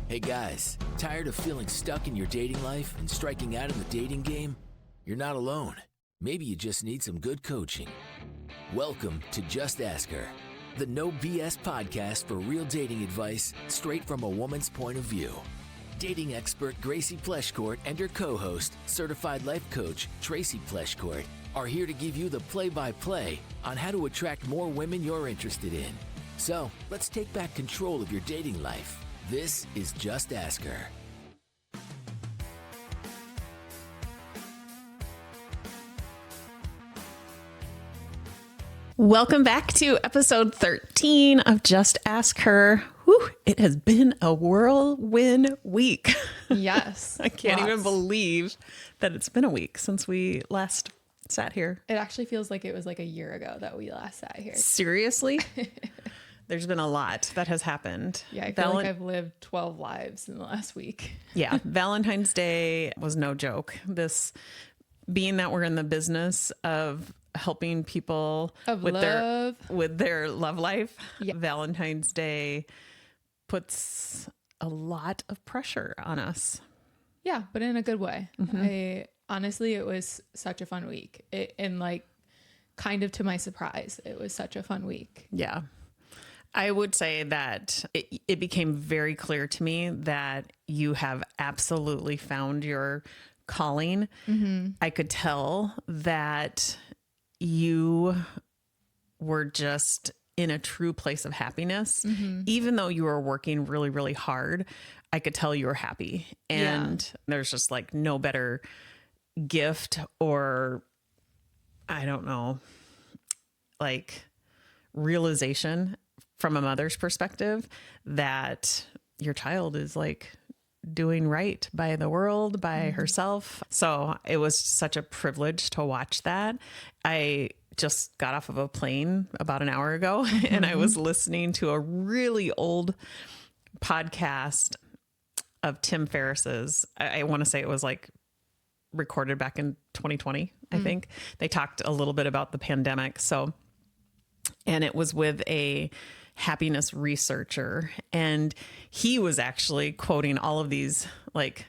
Hey guys, tired of feeling stuck in your dating life and striking out in the dating game? You're not alone. Maybe you just need some good coaching. Welcome to Just Ask Her, the no BS podcast for real dating advice straight from a woman's point of view. Dating expert Gracie Pleshcourt and her co-host, certified life coach Tracy Pleshcourt, are here to give you the play-by-play on how to attract more women you're interested in. So, let's take back control of your dating life. This is Just Ask Her. Welcome back to episode 13 of Just Ask Her. Whew, it has been a whirlwind week. Yes. I can't even believe that it's been a week since we last sat here. It actually feels like it was like a year ago that we last sat here. Seriously? There's been a lot that has happened. Yeah, I feel like I've lived 12 lives in the last week. Yeah, Valentine's Day was no joke. This being that we're in the business of helping people with their love life, yeah. Valentine's Day puts a lot of pressure on us. Yeah, but in a good way. Mm-hmm. Honestly, it was such a fun week. And like kind of to my surprise, it was such a fun week. Yeah. I would say that it became very clear to me that you have absolutely found your calling. Mm-hmm. I could tell that you were just in a true place of happiness. Mm-hmm. Even though you were working really, really hard, I could tell you were happy. And there's just like no better gift or, I don't know, like realization from a mother's perspective that your child is like doing right by the world, by herself. So it was such a privilege to watch that. I just got off of a plane about an hour ago and I was listening to a really old podcast of Tim Ferriss's. I want to say it was like recorded back in 2020, I think. They talked a little bit about the pandemic. And it was with a happiness researcher, and he was actually quoting all of these like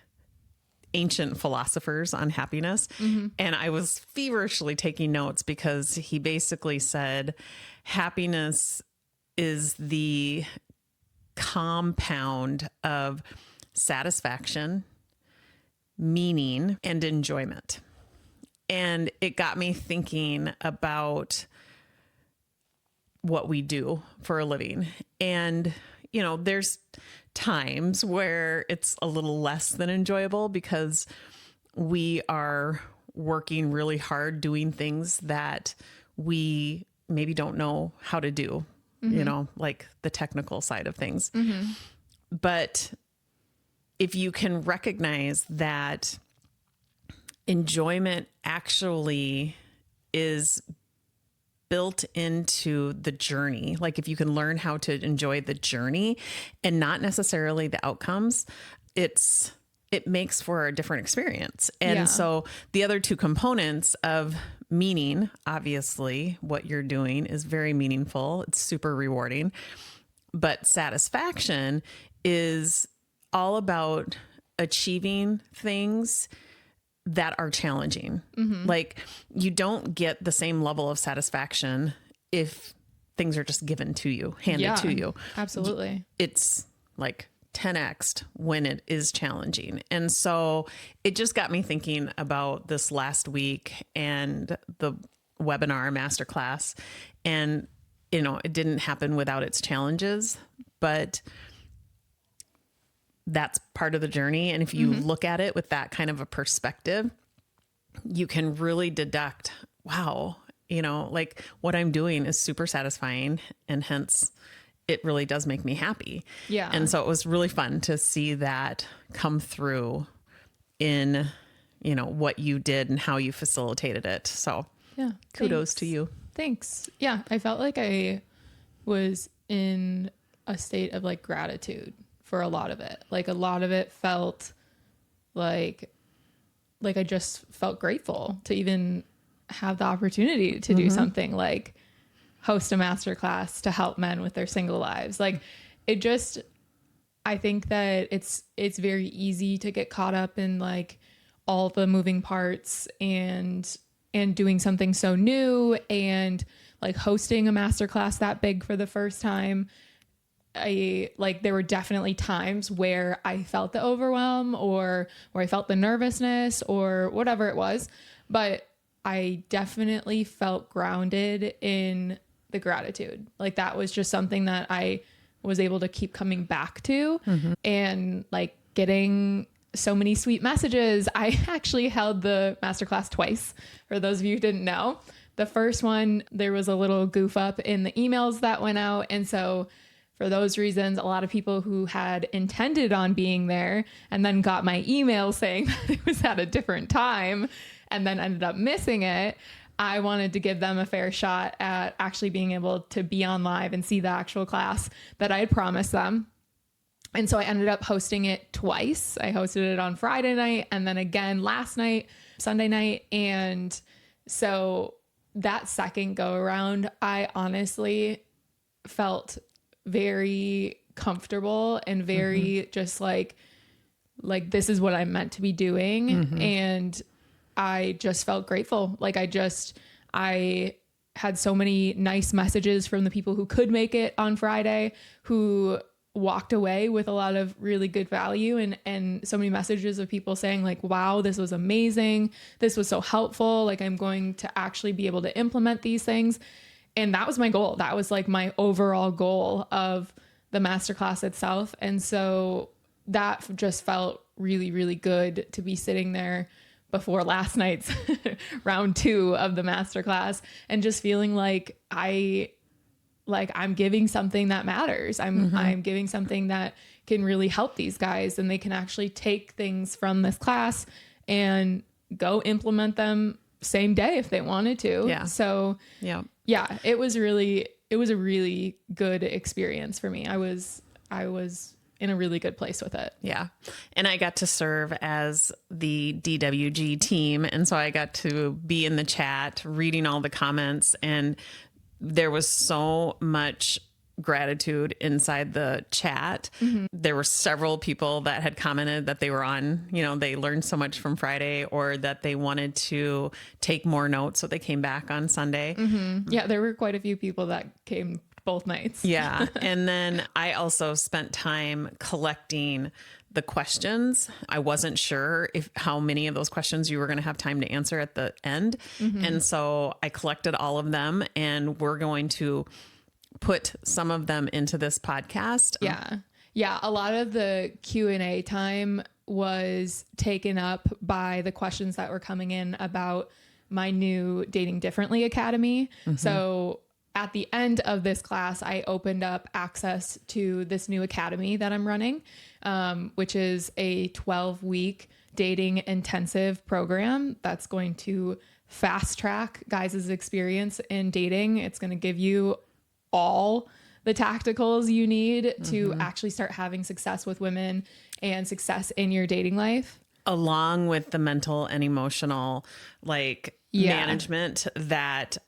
ancient philosophers on happiness. Mm-hmm. And I was feverishly taking notes because he basically said happiness is the compound of satisfaction, meaning, and enjoyment. And it got me thinking about what we do for a living. And, you know, there's times where it's a little less than enjoyable because we are working really hard doing things that we maybe don't know how to do, you know, like the technical side of things. Mm-hmm. But if you can recognize that enjoyment actually is built into the journey. Like if you can learn how to enjoy the journey and not necessarily the outcomes, it makes for a different experience. And so the other two components of meaning, obviously what you're doing is very meaningful. It's super rewarding, but satisfaction is all about achieving things that are challenging. Mm-hmm. Like you don't get the same level of satisfaction if things are just given to you, handed to you. Absolutely. It's like 10x when it is challenging. And so it just got me thinking about this last week and the webinar masterclass. And, you know, it didn't happen without its challenges, but that's part of the journey. And if you look at it with that kind of a perspective, you can really deduct, wow, you know, like what I'm doing is super satisfying and hence it really does make me happy. Yeah. And so it was really fun to see that come through in, you know, what you did and how you facilitated it. So yeah, kudos to you. Thanks. Yeah. I felt like I was in a state of like gratitude for a lot of it. Like a lot of it felt like I just felt grateful to even have the opportunity to do something like host a masterclass to help men with their single lives. Like it just I think that it's very easy to get caught up in like all the moving parts and doing something so new and like hosting a masterclass that big for the first time. There were definitely times where I felt the overwhelm or where I felt the nervousness or whatever it was, but I definitely felt grounded in the gratitude. Like that was just something that I was able to keep coming back to and like getting so many sweet messages. I actually held the masterclass twice, for those of you who didn't know. The first one, there was a little goof up in the emails that went out. And so for those reasons, a lot of people who had intended on being there and then got my email saying that it was at a different time and then ended up missing it, I wanted to give them a fair shot at actually being able to be on live and see the actual class that I had promised them. And so I ended up hosting it twice. I hosted it on Friday night and then again last night, Sunday night. And so that second go around, I honestly felt very comfortable and very just like this is what I'm meant to be doing. And I just felt grateful. Like I had so many nice messages from the people who could make it on Friday, who walked away with a lot of really good value and so many messages of people saying like, wow, this was amazing. This was so helpful. Like I'm going to actually be able to implement these things. And that was my goal. That was like my overall goal of the masterclass itself. And so that just felt really, really good to be sitting there before last night's round 2 of the masterclass and just feeling like I'm giving something that matters. I'm giving something that can really help these guys, and they can actually take things from this class and go implement them same day if they wanted to. Yeah. So yeah, it was a really good experience for me. I was in a really good place with it. Yeah. And I got to serve as the DWG team. And so I got to be in the chat, reading all the comments, and there was so much gratitude inside the chat. There were several people that had commented that they were on, they learned so much from Friday, or that they wanted to take more notes. So they came back on Sunday. Yeah, there were quite a few people that came both nights. Yeah. And then I also spent time collecting the questions. I wasn't sure how many of those questions you were going to have time to answer at the end. And so I collected all of them, and we're going to put some of them into this podcast. Yeah. A lot of the Q&A time was taken up by the questions that were coming in about my new Dating Differently Academy. So at the end of this class, I opened up access to this new academy that I'm running, which is a 12-week dating intensive program that's going to fast track guys' experience in dating. It's going to give you all the tacticals you need to actually start having success with women and success in your dating life. Along with the mental and emotional management that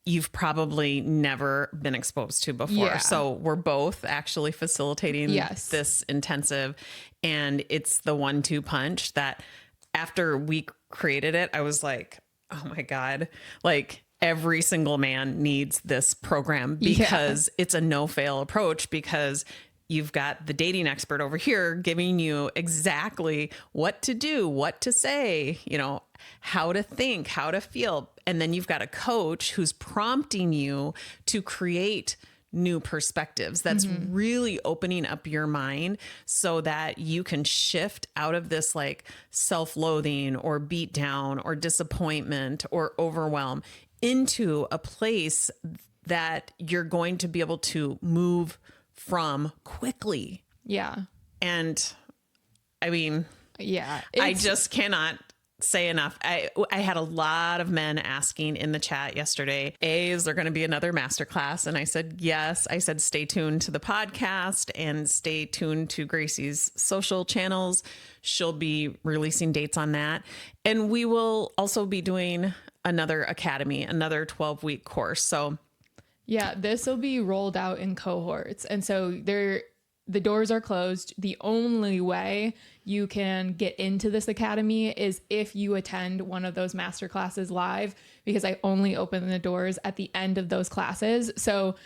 you've probably never been exposed to before. Yeah. So we're both actually facilitating this intensive, and it's the 1-2 punch that after we created it, I was like, oh my God, every single man needs this program because it's a no-fail approach, because you've got the dating expert over here giving you exactly what to do, what to say, how to think, how to feel. And then you've got a coach who's prompting you to create new perspectives. That's really opening up your mind so that you can shift out of this self-loathing or beat down or disappointment or overwhelm into a place that you're going to be able to move from quickly. Yeah. And I mean, I just cannot say enough. I had a lot of men asking in the chat yesterday, is there going to be another masterclass? And I said, yes. I said, stay tuned to the podcast and stay tuned to Gracie's social channels. She'll be releasing dates on that. And we will also be doing another academy, another 12-week course. So yeah, this will be rolled out in cohorts. And so the doors are closed. The only way you can get into this academy is if you attend one of those master classes live, because I only open the doors at the end of those classes. So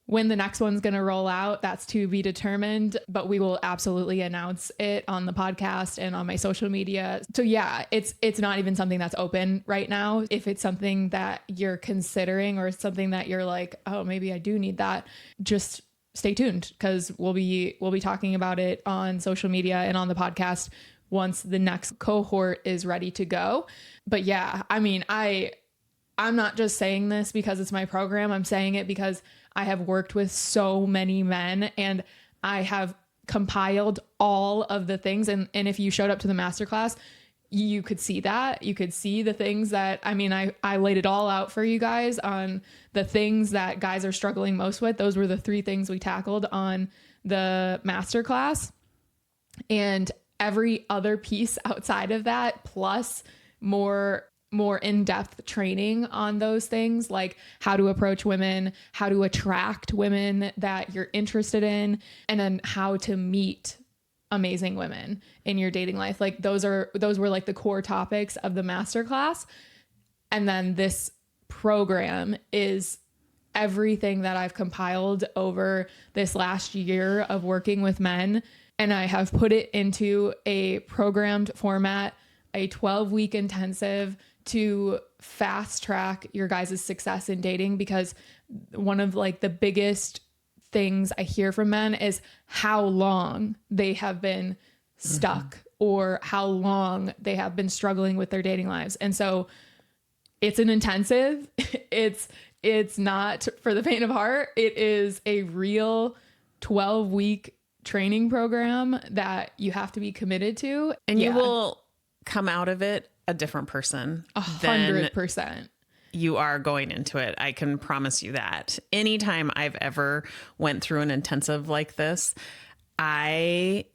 when the next one's going to roll out, that's to be determined, but we will absolutely announce it on the podcast and on my social media. So yeah, it's not even something that's open right now. If it's something that you're considering or something that you're like, oh, maybe I do need that, just stay tuned, because we'll be talking about it on social media and on the podcast once the next cohort is ready to go. But yeah, I mean, I'm not just saying this because it's my program. I'm saying it because I have worked with so many men and I have compiled all of the things. And if you showed up to the masterclass, you could see that. You could see the things that, I mean, I laid it all out for you guys on the things that guys are struggling most with. Those were the 3 things we tackled on the masterclass. And every other piece outside of that, plus more in-depth training on those things, like how to approach women, how to attract women that you're interested in, and then how to meet amazing women in your dating life. Like those were like the core topics of the masterclass. And then this program is everything that I've compiled over this last year of working with men. And I have put it into a programmed format, a 12-week intensive, to fast track your guys' success in dating, because one of like the biggest things I hear from men is how long they have been stuck or how long they have been struggling with their dating lives. And so it's an intensive. It's not for the faint of heart. It is a real 12-week training program that you have to be committed to. And you will come out of it a different person. 100%. You are going into it. I can promise you that. Anytime I've ever went through an intensive like this, I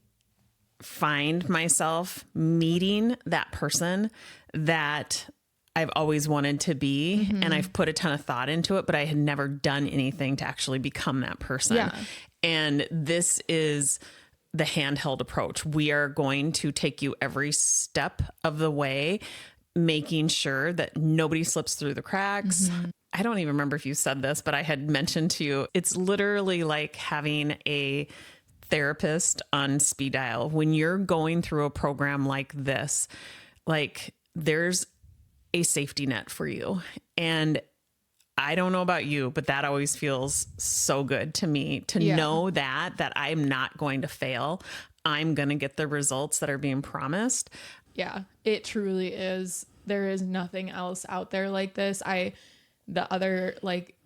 find myself meeting that person that I've always wanted to be. And I've put a ton of thought into it, but I had never done anything to actually become that person. Yeah. And this is the handheld approach. We are going to take you every step of the way, making sure that nobody slips through the cracks. I don't even remember if you said this, but I had mentioned to you, it's literally like having a therapist on speed dial. When you're going through a program like this, like there's a safety net for you. And I don't know about you, but that always feels so good to me to know that I'm not going to fail. I'm going to get the results that are being promised. Yeah, it truly is. There is nothing else out there like this. The other like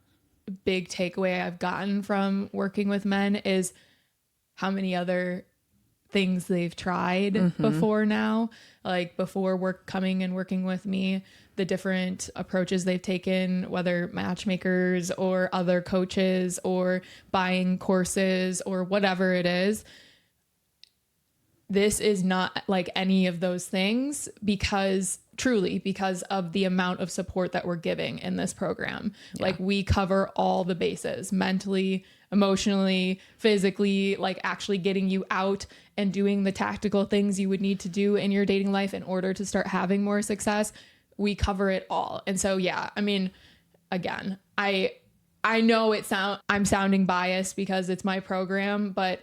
big takeaway I've gotten from working with men is how many other things they've tried before now, like before coming and working with me, the different approaches they've taken, whether matchmakers or other coaches or buying courses or whatever it is. This is not like any of those things because of the amount of support that we're giving in this program. Yeah. Like we cover all the bases mentally, emotionally, physically, like actually getting you out and doing the tactical things you would need to do in your dating life in order to start having more success. We cover it all. And so, yeah, I mean, again, I know I'm sounding biased because it's my program, but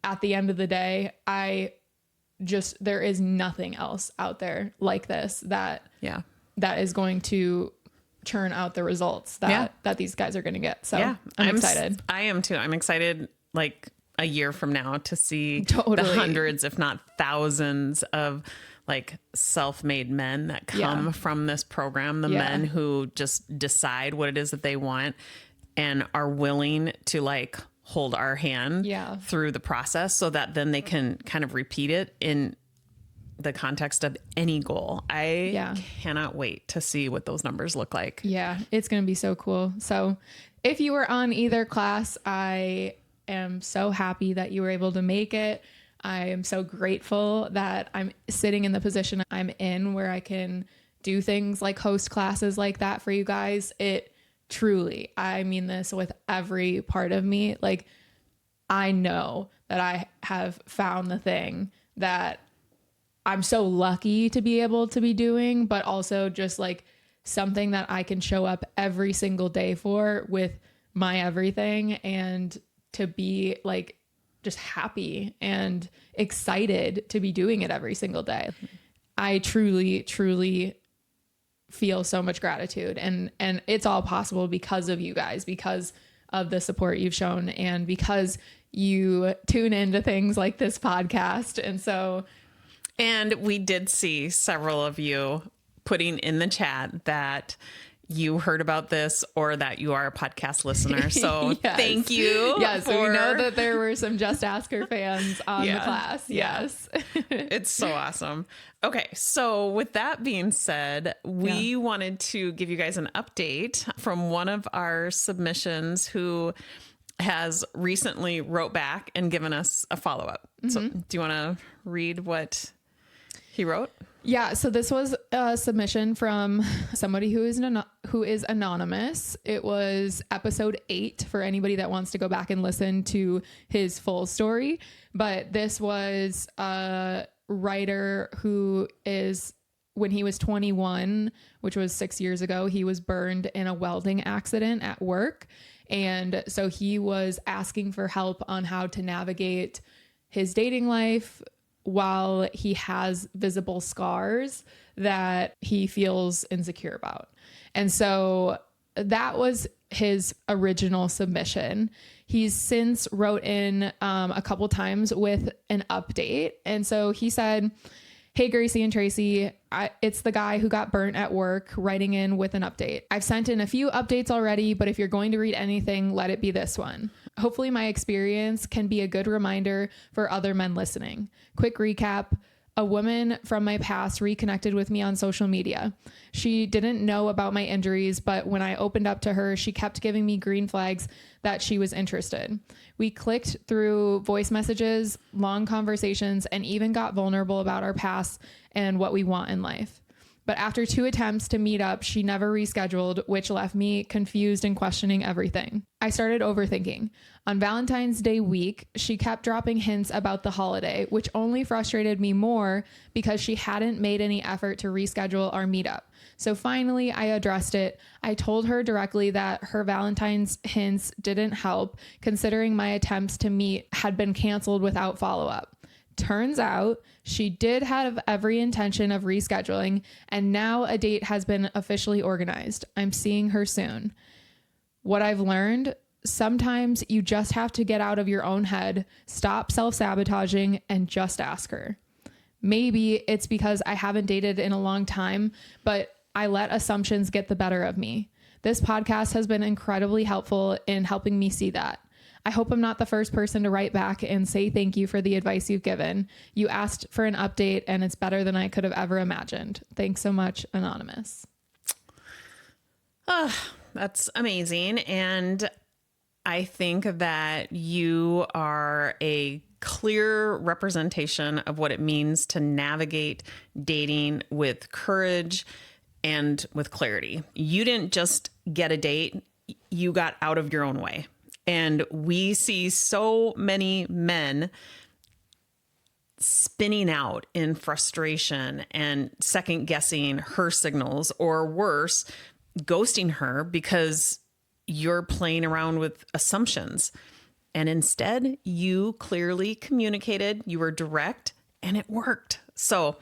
at the end of the day, there is nothing else out there like this that is going to churn out the results that these guys are going to get. So I'm excited. I am too. I'm excited like a year from now to see the hundreds, if not thousands of like self-made men that come from this program, the men who just decide what it is that they want and are willing to like hold our hand through the process so that then they can kind of repeat it in the context of any goal. I cannot wait to see what those numbers look like. Yeah, it's going to be so cool. So if you were on either class, I am so happy that you were able to make it. I am so grateful that I'm sitting in the position I'm in where I can do things like host classes like that for you guys. It truly, I mean this with every part of me. Like, I know that I have found the thing that I'm so lucky to be able to be doing, but also just like something that I can show up every single day for with my everything, and to be like just happy and excited to be doing it every single day. I truly, truly feel so much gratitude, and it's all possible because of you guys, because of the support you've shown, and because you tune into things like this podcast. And we did see several of you putting in the chat that you heard about this or that you are a podcast listener. So yes. Thank you. Yes. We know that there were some Just Ask Her fans on the class. Yes. It's so awesome. Okay. So with that being said, we wanted to give you guys an update from one of our submissions who has recently wrote back and given us a follow-up. So do you want to read what he wrote? Yeah, so this was a submission from somebody who is anonymous. It was episode 8 for anybody that wants to go back and listen to his full story. But this was a writer who is, when he was 21, which was 6 years ago, he was burned in a welding accident at work. And so he was asking for help on how to navigate his dating life while he has visible scars that he feels insecure about. And so that was his original submission. He's since wrote in a couple times with an update. And so he said, "Hey, Gracie and Tracy, it's the guy who got burnt at work writing in with an update. I've sent in a few updates already, but if you're going to read anything, let it be this one. Hopefully my experience can be a good reminder for other men listening. Quick recap. A woman from my past reconnected with me on social media. She didn't know about my injuries, but when I opened up to her, she kept giving me green flags that she was interested. We clicked through voice messages, long conversations, and even got vulnerable about our past and what we want in life. But after 2 attempts to meet up, she never rescheduled, which left me confused and questioning everything. I started overthinking. On Valentine's Day week, she kept dropping hints about the holiday, which only frustrated me more because she hadn't made any effort to reschedule our meetup. So finally, I addressed it. I told her directly that her Valentine's hints didn't help, considering my attempts to meet had been canceled without follow-up. Turns out she did have every intention of rescheduling, and now a date has been officially organized. I'm seeing her soon. What I've learned, sometimes you just have to get out of your own head, stop self-sabotaging, and just ask her. Maybe it's because I haven't dated in a long time, but I let assumptions get the better of me. This podcast has been incredibly helpful in helping me see that. I hope I'm not the first person to write back and say thank you for the advice you've given. You asked for an update, and it's better than I could have ever imagined. Thanks so much, Anonymous." That's amazing. And I think that you are a clear representation of what it means to navigate dating with courage and with clarity. You didn't just get a date, you got out of your own way. And we see so many men spinning out in frustration and second guessing her signals, or worse, ghosting her because you're playing around with assumptions. And instead, you clearly communicated, you were direct, and it worked. So,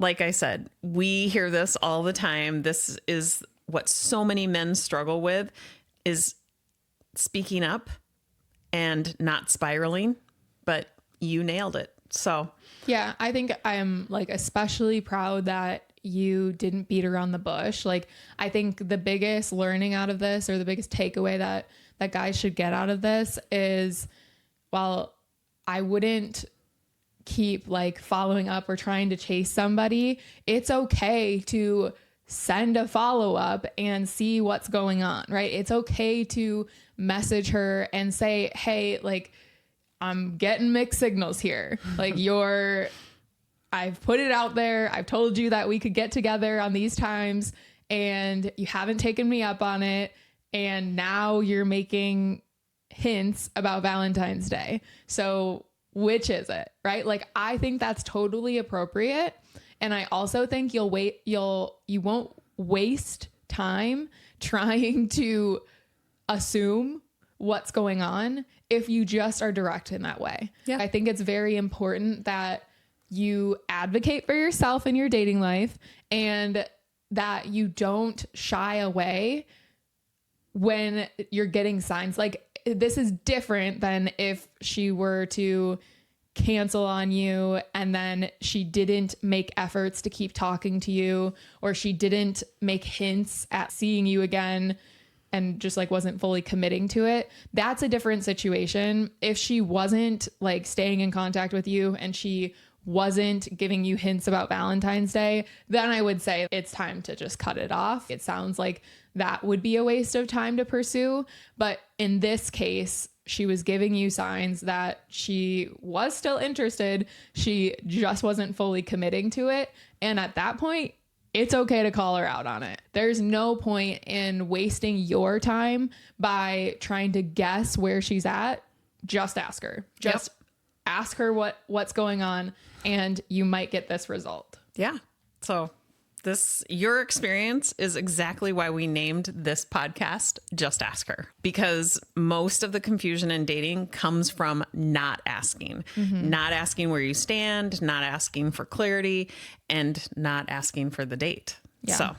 like I said, we hear this all the time. This is what so many men struggle with, is speaking up and not spiraling, but you nailed it. So yeah, I think I'm like especially proud that you didn't beat around the bush. Like, I think the biggest learning out of this, or the biggest takeaway that guys should get out of this is, while I wouldn't keep like following up or trying to chase somebody, it's okay to send a follow-up and see what's going on, right? It's okay to message her and say, "Hey, like, I'm getting mixed signals here. Like, I've put it out there. I've told you that we could get together on these times, and you haven't taken me up on it. And now you're making hints about Valentine's Day. So which is it, right? Like, I think that's totally appropriate. And I also think you won't waste time trying to assume what's going on if you just are direct in that way. Yeah. I think it's very important that you advocate for yourself in your dating life and that you don't shy away when you're getting signs. Like, this is different than if she were to cancel on you and then she didn't make efforts to keep talking to you, or she didn't make hints at seeing you again and just like wasn't fully committing to it. That's a different situation. If she wasn't like staying in contact with you and she wasn't giving you hints about Valentine's Day, then I would say it's time to just cut it off. It sounds like that would be a waste of time to pursue. But in this case, she was giving you signs that she was still interested. She just wasn't fully committing to it. And at that point, it's okay to call her out on it. There's no point in wasting your time by trying to guess where she's at. Just ask her. Just ask her what's going on, and you might get this result. Yeah. So your experience is exactly why we named this podcast Just Ask Her, because most of the confusion in dating comes from not asking where you stand, not asking for clarity, and not asking for the date. Yeah. So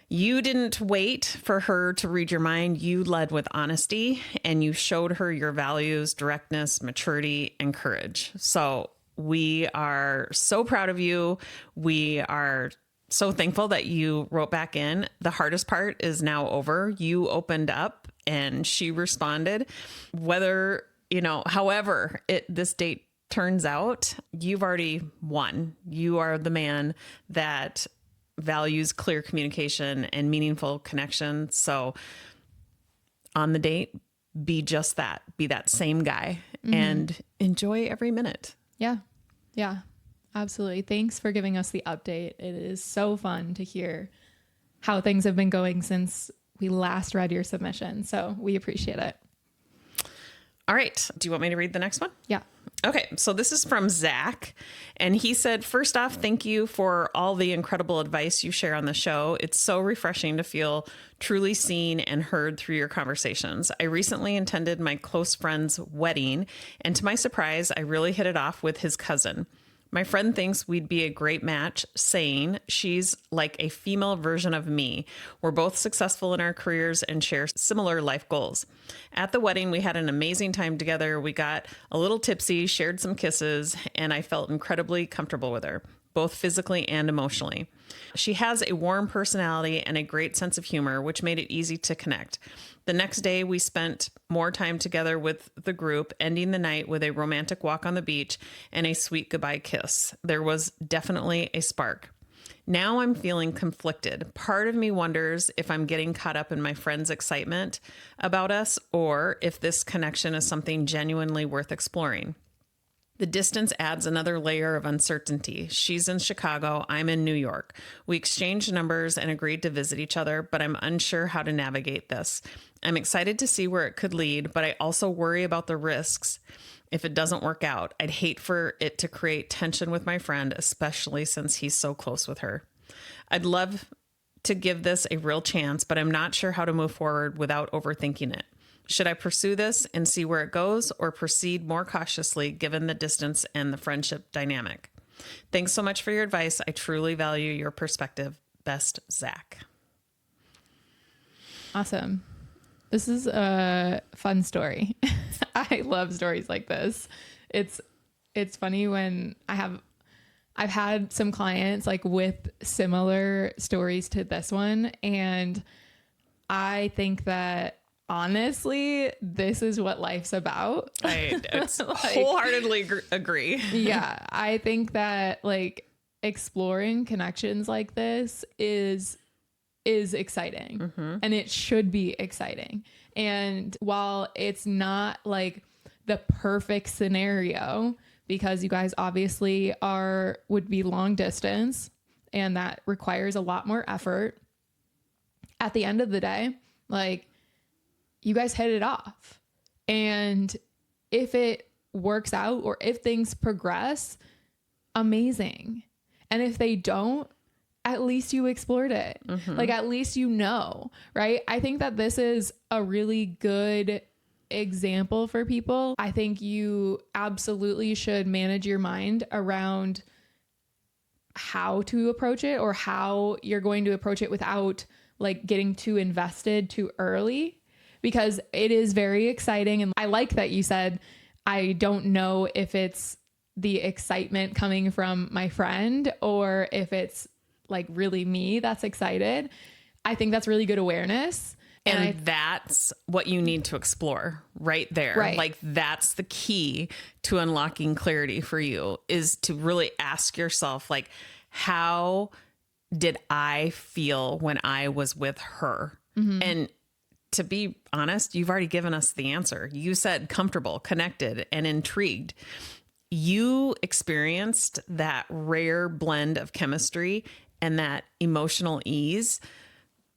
you didn't wait for her to read your mind. You led with honesty, and you showed her your values, directness, maturity, and courage. So we are so proud of you. We are so thankful that you wrote back in. The hardest part is now over. You opened up and she responded. Whether, however this date turns out, you've already won. You are the man that values clear communication and meaningful connection. So on the date, be just that. Be that same guy and enjoy every minute. Yeah. Yeah. Absolutely. Thanks for giving us the update. It is so fun to hear how things have been going since we last read your submission. So we appreciate it. All right. Do you want me to read the next one? Yeah. Okay. So this is from Zach. And he said, first off, thank you for all the incredible advice you share on the show. It's so refreshing to feel truly seen and heard through your conversations. I recently attended my close friend's wedding, and to my surprise, I really hit it off with his cousin. My friend thinks we'd be a great match, saying she's like a female version of me. We're both successful in our careers and share similar life goals. At the wedding, we had an amazing time together. We got a little tipsy, shared some kisses, and I felt incredibly comfortable with her, both physically and emotionally. She has a warm personality and a great sense of humor, which made it easy to connect. The next day, we spent more time together with the group, ending the night with a romantic walk on the beach and a sweet goodbye kiss. There was definitely a spark. Now I'm feeling conflicted. Part of me wonders if I'm getting caught up in my friend's excitement about us, or if this connection is something genuinely worth exploring. The distance adds another layer of uncertainty. She's in Chicago. I'm in New York. We exchanged numbers and agreed to visit each other, but I'm unsure how to navigate this. I'm excited to see where it could lead, but I also worry about the risks if it doesn't work out. I'd hate for it to create tension with my friend, especially since he's so close with her. I'd love to give this a real chance, but I'm not sure how to move forward without overthinking it. Should I pursue this and see where it goes, or proceed more cautiously given the distance and the friendship dynamic? Thanks so much for your advice. I truly value your perspective. Best, Zach. Awesome. This is a fun story. I love stories like this. It's funny when I've had some clients like with similar stories to this one, and I think that honestly, this is what life's about. I wholeheartily agree. Yeah. I think that like exploring connections like this is exciting, and it should be exciting. And while it's not like the perfect scenario, because you guys obviously would be long distance and that requires a lot more effort, at the end of the day, like, you guys hit it off. And if it works out or if things progress, amazing. And if they don't, at least you explored it. Like, at least you know, right? I think that this is a really good example for people. I think you absolutely should manage your mind around how to approach it or how you're going to approach it without like getting too invested too early, because it is very exciting. And I like that you said, I don't know if it's the excitement coming from my friend or if it's like really me that's excited. I think that's really good awareness. And that's what you need to explore right there. Right. Like, that's the key to unlocking clarity for you, is to really ask yourself, like, how did I feel when I was with her? And to be honest, you've already given us the answer. You said comfortable, connected, and intrigued. You experienced that rare blend of chemistry and that emotional ease.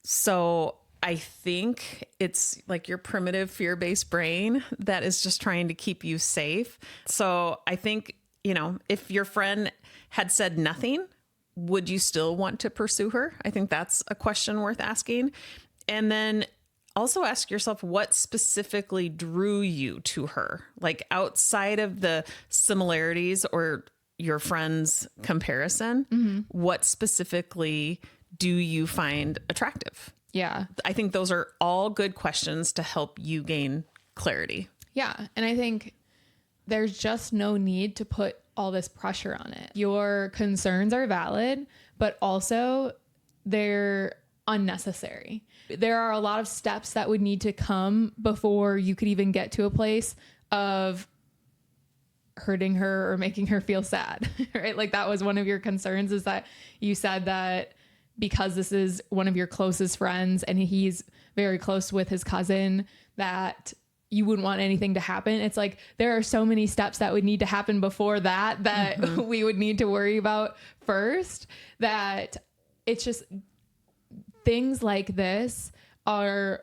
So I think it's like your primitive fear-based brain that is just trying to keep you safe. So I think, you know, if your friend had said nothing, would you still want to pursue her? I think that's a question worth asking. And then also ask yourself, what specifically drew you to her? Like, outside of the similarities or your friend's comparison, what specifically do you find attractive? Yeah. I think those are all good questions to help you gain clarity. Yeah. And I think there's just no need to put all this pressure on it. Your concerns are valid, but also they're unnecessary. There are a lot of steps that would need to come before you could even get to a place of hurting her or making her feel sad, right? Like, that was one of your concerns, is that you said that because this is one of your closest friends and he's very close with his cousin, that you wouldn't want anything to happen. It's like, there are so many steps that would need to happen before that we would need to worry about first, that it's just things like this are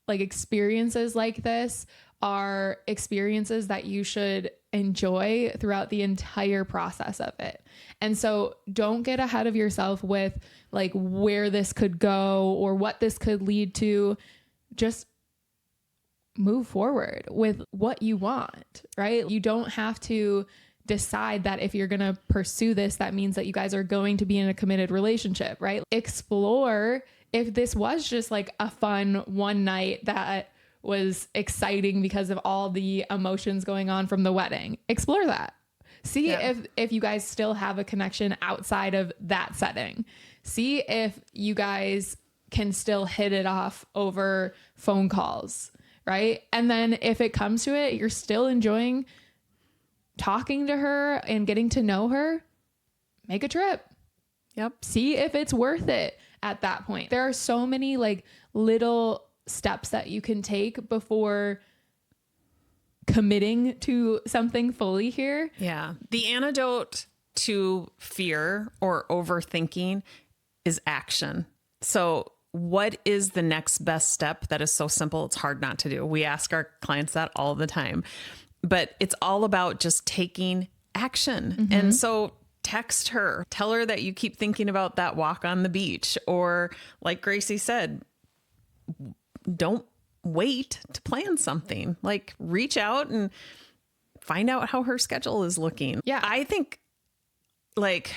like experiences like this are experiences that you should enjoy throughout the entire process of it. And so don't get ahead of yourself with like where this could go or what this could lead to. Just move forward with what you want, right? You don't have to decide that if you're going to pursue this, that means that you guys are going to be in a committed relationship, right? Explore if this was just like a fun one night that was exciting because of all the emotions going on from the wedding. Explore that. See if you guys still have a connection outside of that setting. See if you guys can still hit it off over phone calls, right? And then if it comes to it, you're still enjoying talking to her and getting to know her, make a trip. Yep. See if it's worth it at that point. There are so many like little steps that you can take before committing to something fully here. Yeah. The antidote to fear or overthinking is action. So what is the next best step that is so simple it's hard not to do? We ask our clients that all the time, but it's all about just taking action. And so text her, tell her that you keep thinking about that walk on the beach, or like Gracie said, don't wait to plan something. Like, reach out and find out how her schedule is looking. Yeah. I think like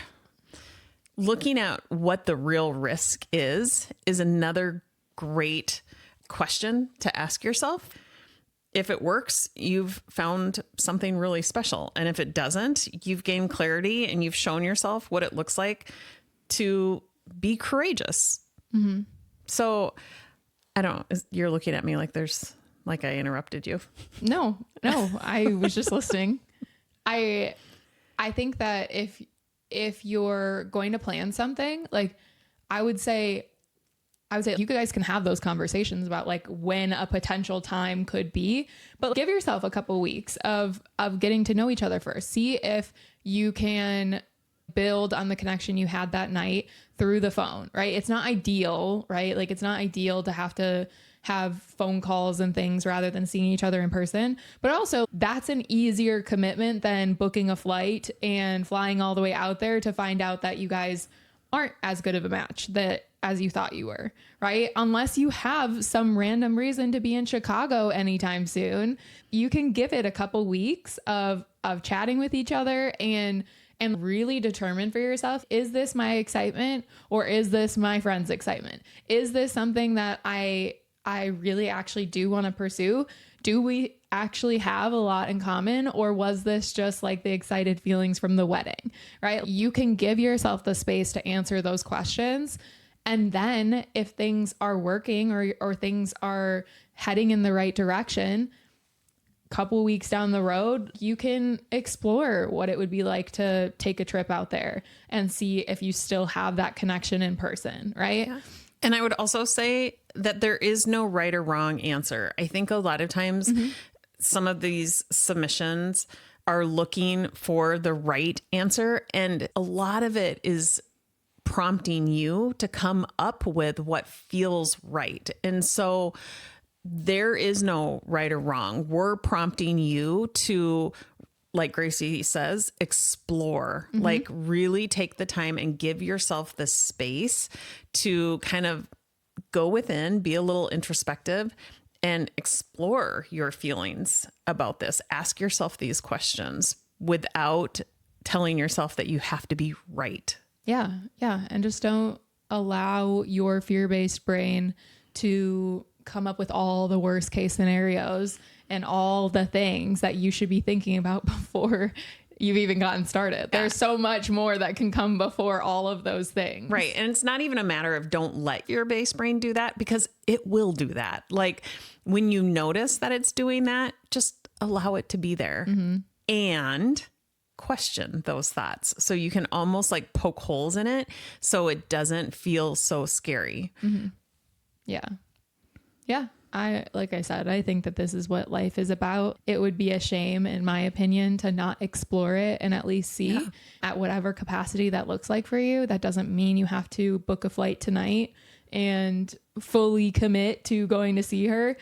looking at what the real risk is another great question to ask yourself. If it works, you've found something really special. And if it doesn't, you've gained clarity and you've shown yourself what it looks like to be courageous. So I don't know. You're looking at me like there's like I interrupted you. No, I was just listening. I think that if you're going to plan something, like I would say you guys can have those conversations about like when a potential time could be, but give yourself a couple weeks of getting to know each other first. See if you can build on the connection you had that night through the phone, right? It's not ideal, right? Like, it's not ideal to have to have phone calls and things rather than seeing each other in person. But also that's an easier commitment than booking a flight and flying all the way out there to find out that you guys aren't as good of a match that as you thought you were, right? Unless you have some random reason to be in Chicago anytime soon, you can give it a couple weeks of chatting with each other and really determine for yourself, is this my excitement or is this my friend's excitement? Is this something that I really actually do want to pursue? Do we actually have a lot in common, or was this just like the excited feelings from the wedding, right? You can give yourself the space to answer those questions. And then if things are working or things are heading in the right direction, couple weeks down the road, you can explore what it would be like to take a trip out there and see if you still have that connection in person, right? Yeah. And I would also say that there is no right or wrong answer. I think a lot of times some of these submissions are looking for the right answer, and a lot of it is prompting you to come up with what feels right. And so there is no right or wrong. We're prompting you to, like Gracie says, explore, like really take the time and give yourself the space to kind of go within, be a little introspective and explore your feelings about this. Ask yourself these questions without telling yourself that you have to be right. Yeah. Yeah. And just don't allow your fear-based brain to come up with all the worst case scenarios and all the things that you should be thinking about before you've even gotten started. Yeah. There's so much more that can come before all of those things. Right. And it's not even a matter of don't let your base brain do that, because it will do that. Like when you notice that it's doing that, just allow it to be there and question those thoughts. So you can almost like poke holes in it so it doesn't feel so scary. Yeah. Yeah. Like I said, I think that this is what life is about. It would be a shame, in my opinion, to not explore it and at least see at whatever capacity that looks like for you. That doesn't mean you have to book a flight tonight and fully commit to going to see her.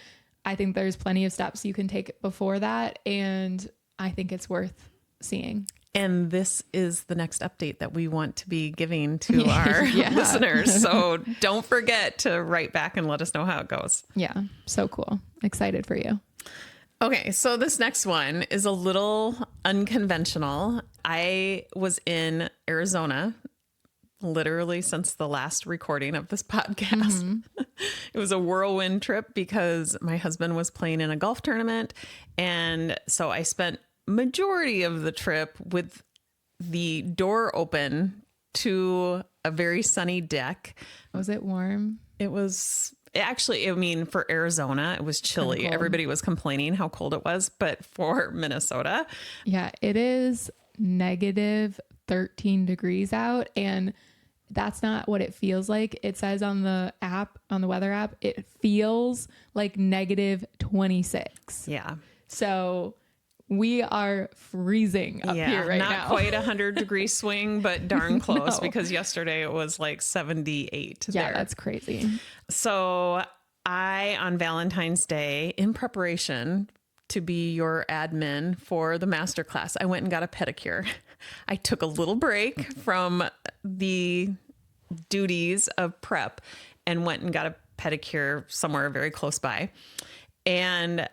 I think there's plenty of steps you can take before that. And I think it's worth seeing. And this is the next update that we want to be giving to our listeners. So don't forget to write back and let us know how it goes. Yeah. So cool. Excited for you. Okay. So this next one is a little unconventional. I was in Arizona literally since the last recording of this podcast. It was a whirlwind trip because my husband was playing in a golf tournament. And so I spent majority of the trip with the door open to a very sunny deck. Was it warm? It was actually, I mean, for Arizona, it was chilly. Everybody was complaining how cold it was, but for Minnesota. Yeah, it is negative 13 degrees out. And that's not what it feels like. It says on the app, on the weather app, it feels like negative 26. Yeah. So we are freezing up here right now. Not quite 100-degree swing, but darn close because yesterday it was like 78 Yeah, there. that's crazy. So I, on Valentine's Day, in preparation to be your admin for the masterclass, I went and got a pedicure. I took a little break from the duties of prep and went and got a pedicure somewhere very close by. And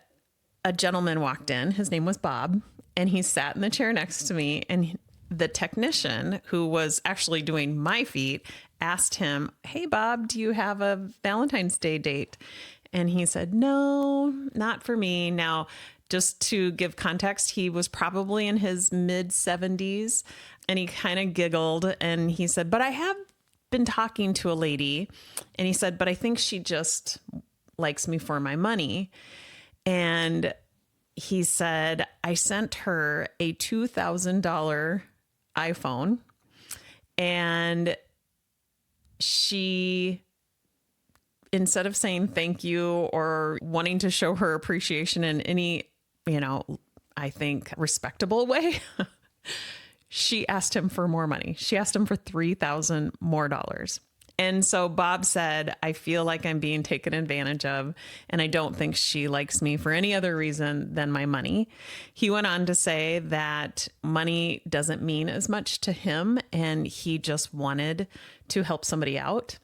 a gentleman walked in. His name was Bob, and he sat in the chair next to me. And the technician, who was actually doing my feet, asked him, "Hey, Bob, do you have a Valentine's Day date?" And he said, "No, not for me." Now, just to give context, he was probably in his mid 70s, and he kind of giggled and he said, "But I have been talking to a lady." And he said, "But I think she just likes me for my money." And he said, "I sent her a $2,000 iPhone, and she, instead of saying thank you or wanting to show her appreciation in any, I think respectable way, she asked him for more money. She asked him for $3,000 more. And so Bob said, I feel like I'm being taken advantage of, and I don't think she likes me for any other reason than my money. He went on to say that money doesn't mean as much to him, and he just wanted to help somebody out.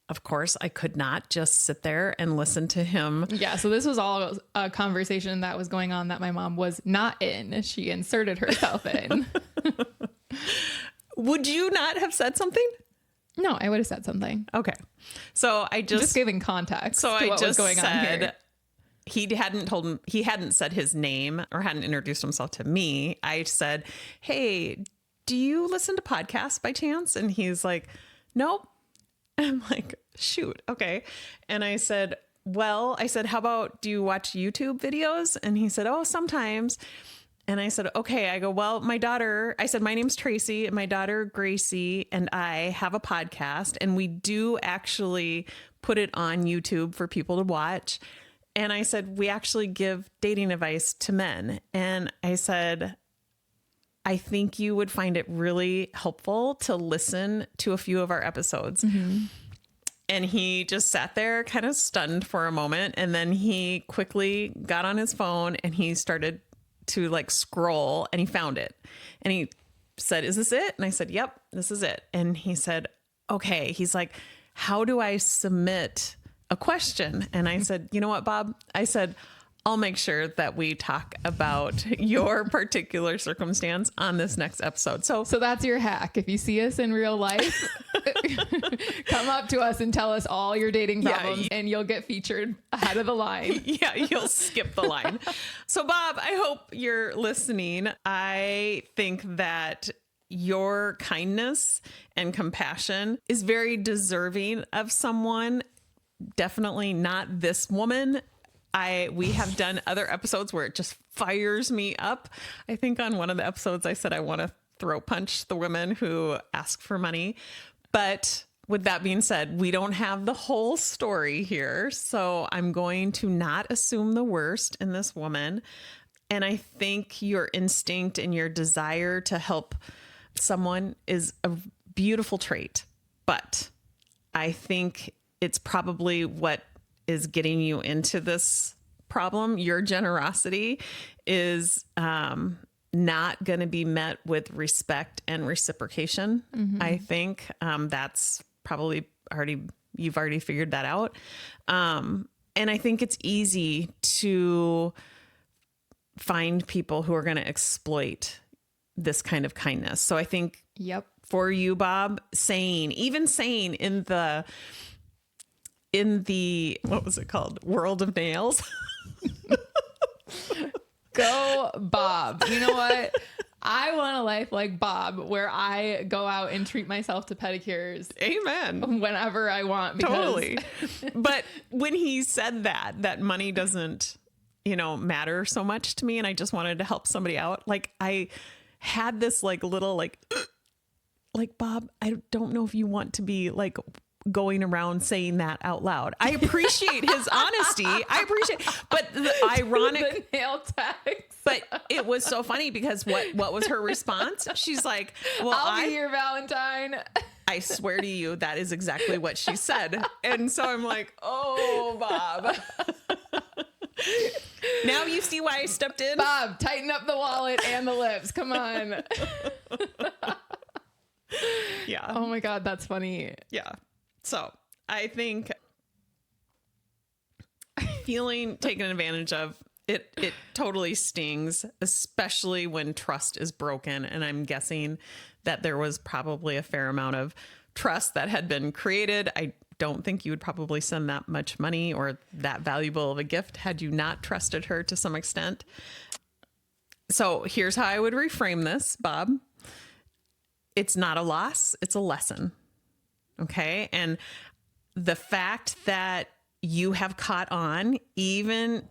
Of course, I could not just sit there and listen to him. Yeah, so this was all a conversation that was going on that my mom was not in. She inserted herself in. Would you not have said something? No, I would have said something. Okay. So I just giving context to what was going on here. He hadn't said his name or hadn't introduced himself to me. I said, hey, do you listen to podcasts by chance? And he's like, nope. I'm like, shoot. Okay. And I said, how about, do you watch YouTube videos? And he said, oh, sometimes. And I said, okay. I go, well, my name's Tracy, and my daughter Gracie and I have a podcast, and we do actually put it on YouTube for people to watch. And I said, we actually give dating advice to men. And I said, I think you would find it really helpful to listen to a few of our episodes. Mm-hmm. And he just sat there kind of stunned for a moment. And then he quickly got on his phone and he started to like scroll, and he found it. And he said, is this it? And I said, yep, this is it. And he said, okay. He's like, how do I submit a question? And I said, you know what, Bob? I said, I'll make sure that we talk about your particular circumstance on this next episode. So that's your hack. If you see us in real life, come up to us and tell us all your dating problems, and you'll get featured ahead of the line. Yeah, you'll skip the line. So Bob, I hope you're listening. I think that your kindness and compassion is very deserving of someone. Definitely not this woman. We have done other episodes where it just fires me up. I think on one of the episodes I said I want to throat punch the women who ask for money. But with that being said, we don't have the whole story here. So I'm going to not assume the worst in this woman. And I think your instinct and your desire to help someone is a beautiful trait. But I think it's probably what is getting you into this problem. Your generosity is not going to be met with respect and reciprocation. Mm-hmm. I think that's probably you've already figured that out. And I think it's easy to find people who are going to exploit this kind of kindness. So I think for you, Bob, even saying in the, what was it called? World of Nails. Go Bob. You know what? I want a life like Bob, where I go out and treat myself to pedicures. Amen. Whenever I want. Totally. But when he said that money doesn't, matter so much to me, and I just wanted to help somebody out. Like I had this little Bob, I don't know if you want to be going around saying that out loud. I appreciate his honesty. But the ironic the nail tags. But it was so funny because what was her response? She's like, well, I'll be your Valentine. I swear to you, that is exactly what she said. And so I'm like, oh, Bob. Now you see why I stepped in? Bob, tighten up the wallet and the lips. Come on. Yeah. Oh my God, that's funny. Yeah. So I think feeling taken advantage of, it totally stings, especially when trust is broken. And I'm guessing that there was probably a fair amount of trust that had been created. I don't think you would probably send that much money or that valuable of a gift had you not trusted her to some extent. So here's how I would reframe this, Bob. It's not a loss, it's a lesson. Okay. And the fact that you have caught on, even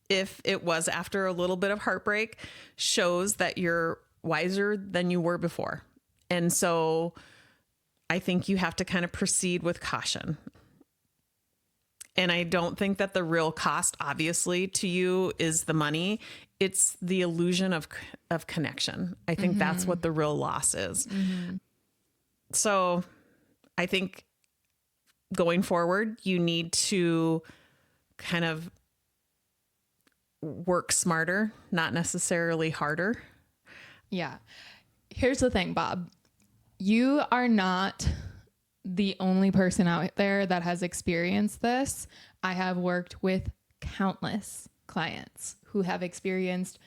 if it was after a little bit of heartbreak, shows that you're wiser than you were before. And so I think you have to kind of proceed with caution. And I don't think that the real cost, obviously, to you is the money. It's the illusion of connection. I think that's what the real loss is. Mm-hmm. So I think going forward, you need to kind of work smarter, not necessarily harder. Yeah. Here's the thing, Bob. You are not the only person out there that has experienced this. I have worked with countless clients who have experienced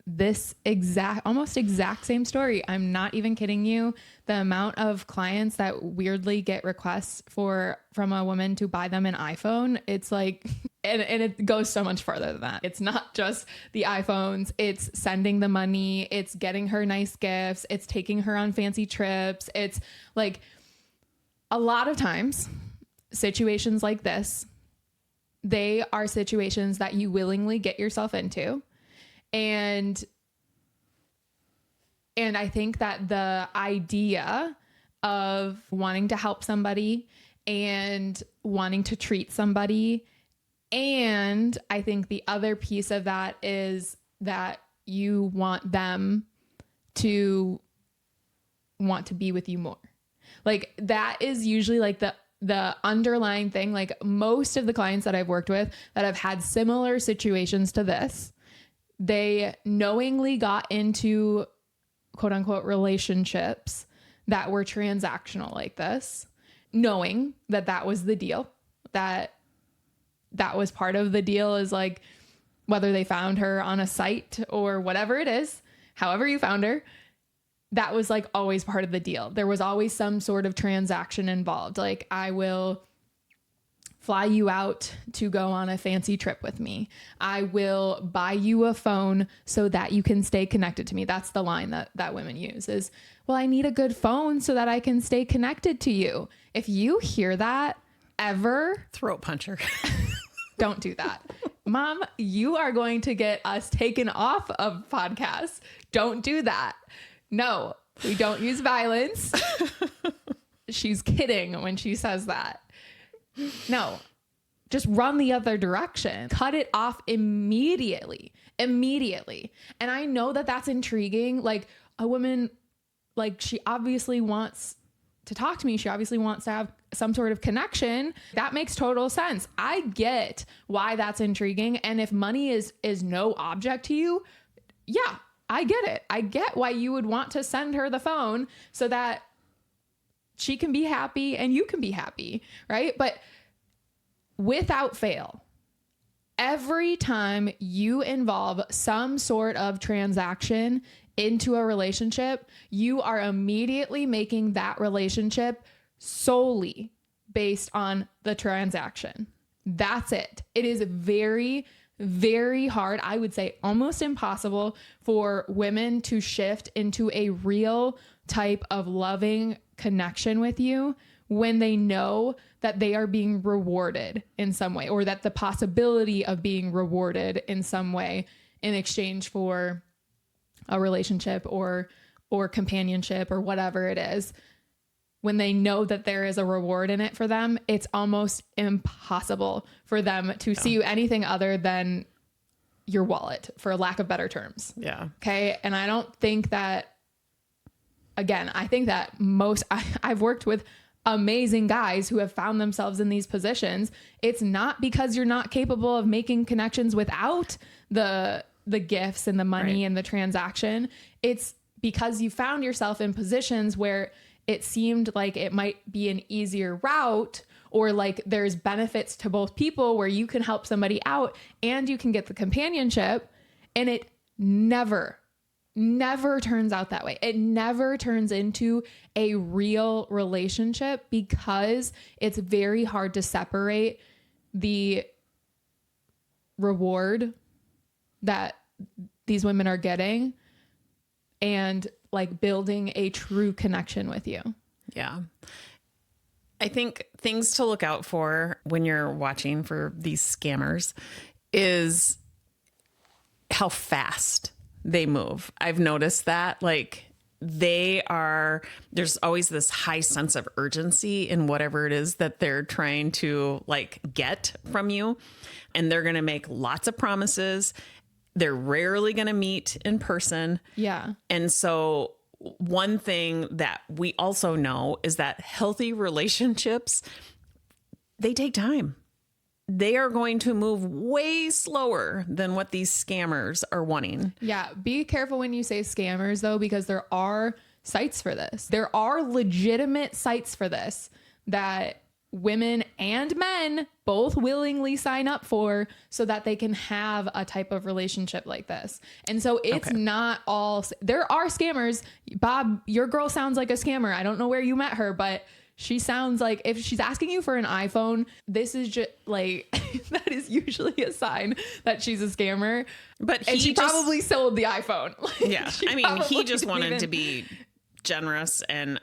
this almost exact same story. I'm not even kidding you. The amount of clients that weirdly get requests from a woman to buy them an iPhone, it's like, and it goes so much further than that. It's not just the iPhones. It's sending the money. It's getting her nice gifts. It's taking her on fancy trips. It's like a lot of times situations like this, they are situations that you willingly get yourself into. And I think that the idea of wanting to help somebody and wanting to treat somebody, and I think the other piece of that is that you want them to want to be with you more. Like that is usually like the underlying thing. Like most of the clients that I've worked with that have had similar situations to this, they knowingly got into quote unquote relationships that were transactional like this, knowing that that was the deal, that was part of the deal, is like whether they found her on a site or whatever it is, however you found her, that was like always part of the deal. There was always some sort of transaction involved. Like I will fly you out to go on a fancy trip with me. I will buy you a phone so that you can stay connected to me. That's the line that women use is, well, I need a good phone so that I can stay connected to you. If you hear that ever, Throat puncher. don't do that. Mom, you are going to get us taken off of podcasts. Don't do that. No, we don't use violence. She's kidding when she says that. No, just run the other direction. Cut it off immediately. And I know that that's intriguing. Like a woman, like she obviously wants to talk to me. She obviously wants to have some sort of connection. That makes total sense. I get why that's intriguing. And if money is no object to you, yeah, I get it. I get why you would want to send her the phone so that she can be happy and you can be happy, right? But without fail, every time you involve some sort of transaction into a relationship, you are immediately making that relationship solely based on the transaction. That's it. It is very, very hard. I would say almost impossible for women to shift into a real type of loving connection with you when they know that they are being rewarded in some way, or that the possibility of being rewarded in some way in exchange for a relationship or companionship or whatever it is. When they know that there is a reward in it for them, it's almost impossible for them to see you anything other than your wallet, for lack of better terms. Yeah. Okay. And I don't think that, again, I think that I've worked with amazing guys who have found themselves in these positions. It's not because you're not capable of making connections without the gifts and the money and the transaction. It's because you found yourself in positions where it seemed like it might be an easier route, or like there's benefits to both people where you can help somebody out and you can get the companionship, and it never turns out that way. It never turns into a real relationship because it's very hard to separate the reward that these women are getting and like building a true connection with you. Yeah. I think things to look out for when you're watching for these scammers is how fast they move. I've noticed that, like, there's always this high sense of urgency in whatever it is that they're trying to like get from you. And they're going to make lots of promises. They're rarely going to meet in person. Yeah. And so one thing that we also know is that healthy relationships they take time. They are going to move way slower than what these scammers are wanting. Yeah. Be careful when you say scammers, though, because there are sites for this. There are legitimate sites for this that women and men both willingly sign up for so that they can have a type of relationship like this. And so it's not all, there are scammers. Bob, your girl sounds like a scammer. I don't know where you met her, but she sounds like, if she's asking you for an iPhone, this is just like, that is usually a sign that she's a scammer. But and she probably sold the iPhone. Yeah. I mean, he just wanted to be generous and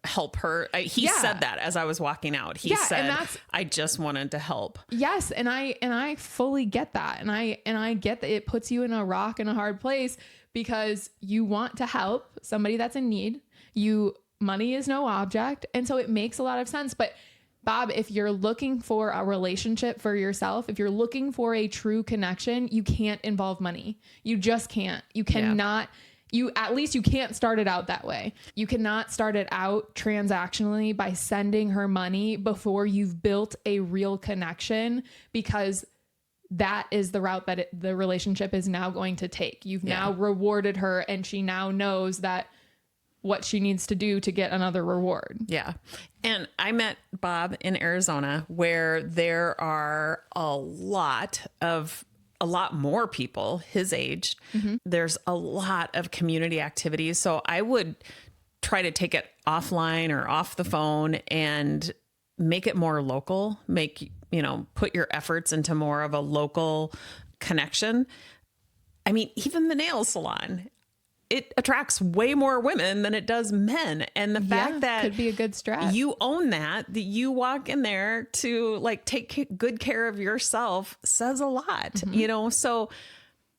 help her. He said that as I was walking out. He said, I just wanted to help. Yes. And I fully get that. And I get that it puts you in a rock and a hard place because you want to help somebody that's in need. Money is no object. And so it makes a lot of sense. But Bob, if you're looking for a relationship for yourself, if you're looking for a true connection, you can't involve money. You just can't. You cannot. At least you can't start it out that way. You cannot start it out transactionally by sending her money before you've built a real connection, because that is the route that the relationship is now going to take. You've now rewarded her, and she now knows that what she needs to do to get another reward. Yeah. And I met Bob in Arizona, where there are a lot more people his age. Mm-hmm. There's a lot of community activities. So I would try to take it offline or off the phone and make it more local, put your efforts into more of a local connection. I mean, even the nail salon, it attracts way more women than it does men. And the fact that could be a good strat. You own that you walk in there to take good care of yourself says a lot, so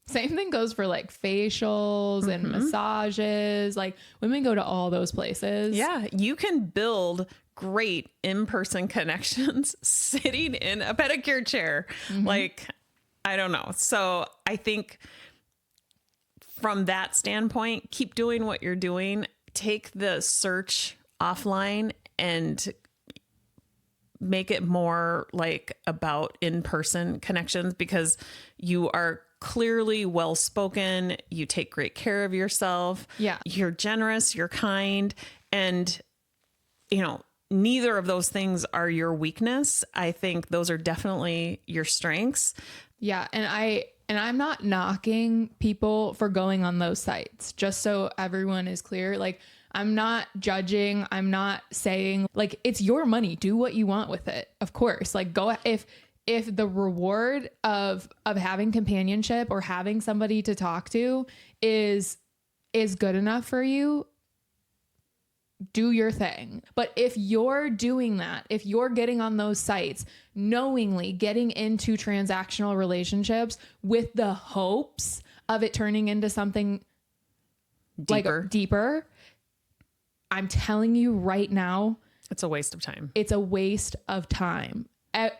same thing goes for facials and massages. Women go to all those places. Yeah. You can build great in-person connections sitting in a pedicure chair. I don't know. So I think from that standpoint, keep doing what you're doing. Take the search offline and make it more about in-person connections, because you are clearly well-spoken. You take great care of yourself. Yeah. You're generous, you're kind, and neither of those things are your weakness. I think those are definitely your strengths. Yeah. And I'm not knocking people for going on those sites, just so everyone is clear. I'm not judging. I'm not saying it's your money. Do what you want with it. Of course, go if the reward of having companionship or having somebody to talk to is good enough for you, do your thing. But if you're doing that, if you're getting on those sites, knowingly getting into transactional relationships with the hopes of it turning into something deeper, I'm telling you right now, it's a waste of time. It's a waste of time.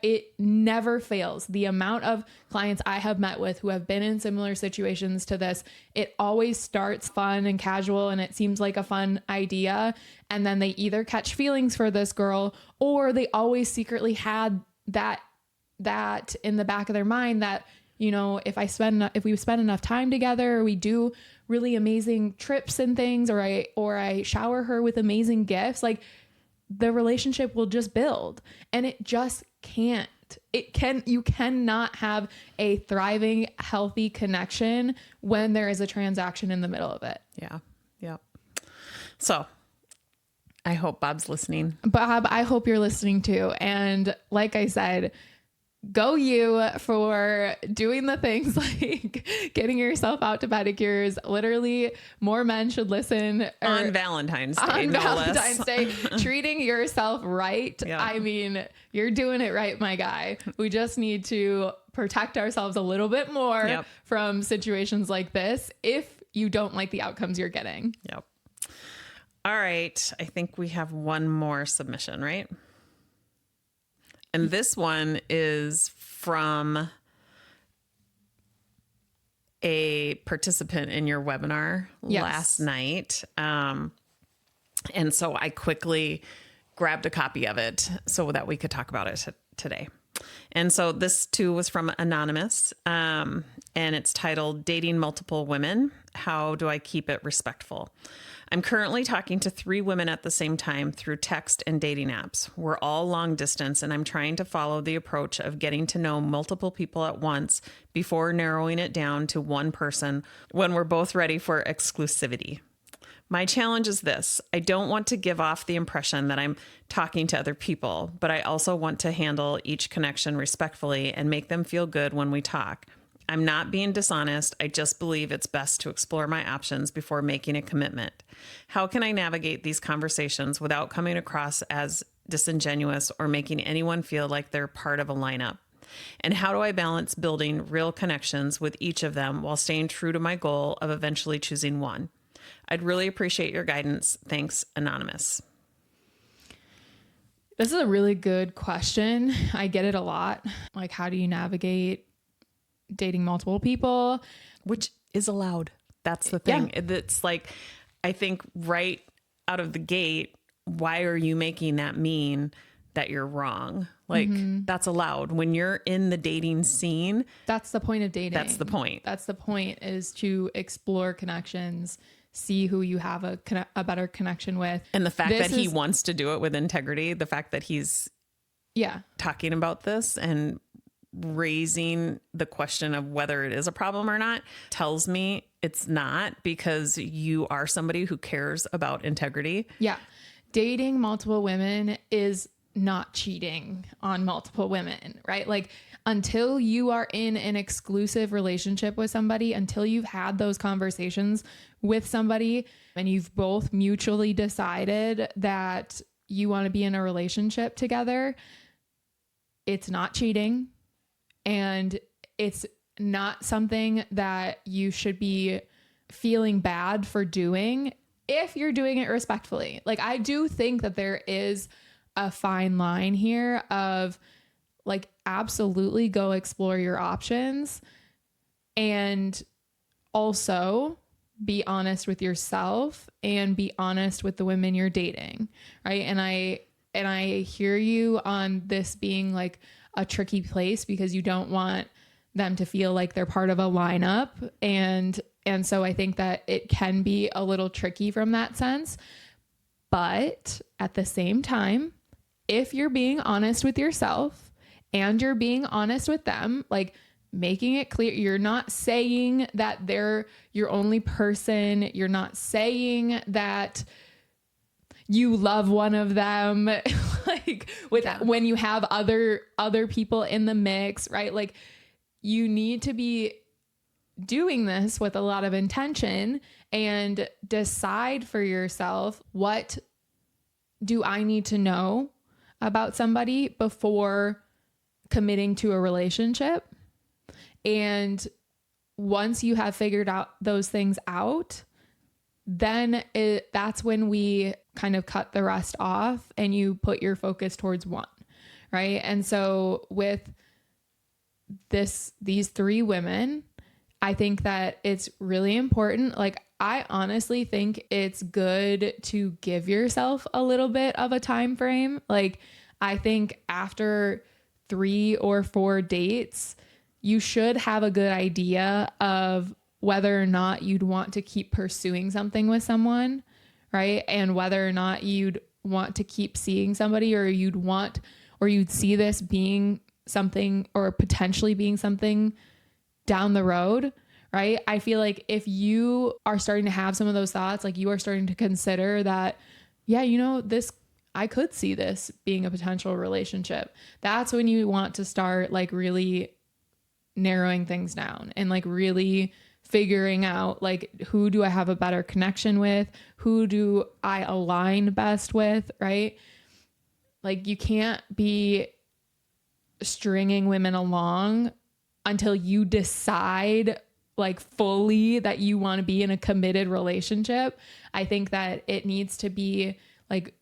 It never fails. The amount of clients I have met with who have been in similar situations to this, it always starts fun and casual and it seems like a fun idea. And then they either catch feelings for this girl, or they always secretly had that in the back of their mind that, if we spend enough time together, or we do really amazing trips and things, or I shower her with amazing gifts, the relationship will just build. And it just can't. You cannot have a thriving, healthy connection when there is a transaction in the middle of it. Yeah. Yep. So I hope Bob's listening. Bob, I hope you're listening too. And like I said, go you for doing the things like getting yourself out to pedicures. Literally, more men should listen. On Valentine's Day. Treating yourself right. Yeah. I mean, you're doing it right, my guy. We just need to protect ourselves a little bit more from situations like this if you don't like the outcomes you're getting. Yep. All right. I think we have one more submission, right? And this one is from a participant in your webinar last night. And so I quickly grabbed a copy of it so that we could talk about it today. And so this too was from Anonymous, and it's titled Dating Multiple Women. How do I keep it respectful? I'm currently talking to 3 women at the same time through text and dating apps. We're all long distance, and I'm trying to follow the approach of getting to know multiple people at once before narrowing it down to one person when we're both ready for exclusivity. My challenge is this. I don't want to give off the impression that I'm talking to other people, but I also want to handle each connection respectfully and make them feel good when we talk. I'm not being dishonest. I just believe it's best to explore my options before making a commitment. How can I navigate these conversations without coming across as disingenuous or making anyone feel like they're part of a lineup? And how do I balance building real connections with each of them while staying true to my goal of eventually choosing one? I'd really appreciate your guidance. Thanks, Anonymous. This is a really good question. I get it a lot. Like, how do you navigate dating multiple people? Which is allowed. That's the thing. Yeah. It's like, I think right out of the gate, why are you making that mean that you're wrong? Like, that's allowed. When you're in the dating scene, That's the point of dating. that's the point. That's the point, is to explore connections, see who you have a better connection with. And the fact This that he is- wants to do it with integrity, the fact that he's Yeah. talking about this and raising the question of whether it is a problem or not tells me it's not, because you are somebody who cares about integrity. Yeah. Dating multiple women is not cheating on multiple women, right? Like, until you are in an exclusive relationship with somebody, until you've had those conversations with somebody and you've both mutually decided that you want to be in a relationship together, it's not cheating. And it's not something that you should be feeling bad for doing if you're doing it respectfully. Like, I do think that there is a fine line here of, like, absolutely go explore your options and also be honest with yourself and be honest with the women you're dating, right? And I hear you on this being like a tricky place because you don't want them to feel like they're part of a lineup. And so I think that it can be a little tricky from that sense. But at the same time, if you're being honest with yourself and you're being honest with them, like making it clear, you're not saying that they're your only person. You're not saying that you love one of them, like when you have other people in the mix, right? Like, you need to be doing this with a lot of intention and decide for yourself, what do I need to know about somebody before committing to a relationship? And once you have figured out those things out, then that's when we kind of cut the rest off and you put your focus towards one, right? And so with these 3 women, I think that it's really important. Like, I honestly think it's good to give yourself a little bit of a time frame. Like, I think after 3 or 4 dates, you should have a good idea of whether or not you'd want to keep pursuing something with someone, right? And whether or not you'd want to keep seeing somebody, or you'd see this being something, or potentially being something down the road, right? I feel like if you are starting to have some of those thoughts, like you are starting to consider that, yeah, I could see this being a potential relationship. That's when you want to start like really narrowing things down and like really figuring out, like, who do I have a better connection with? Who do I align best with, right? Like, you can't be stringing women along until you decide like fully that you want to be in a committed relationship. I think that it needs to be like,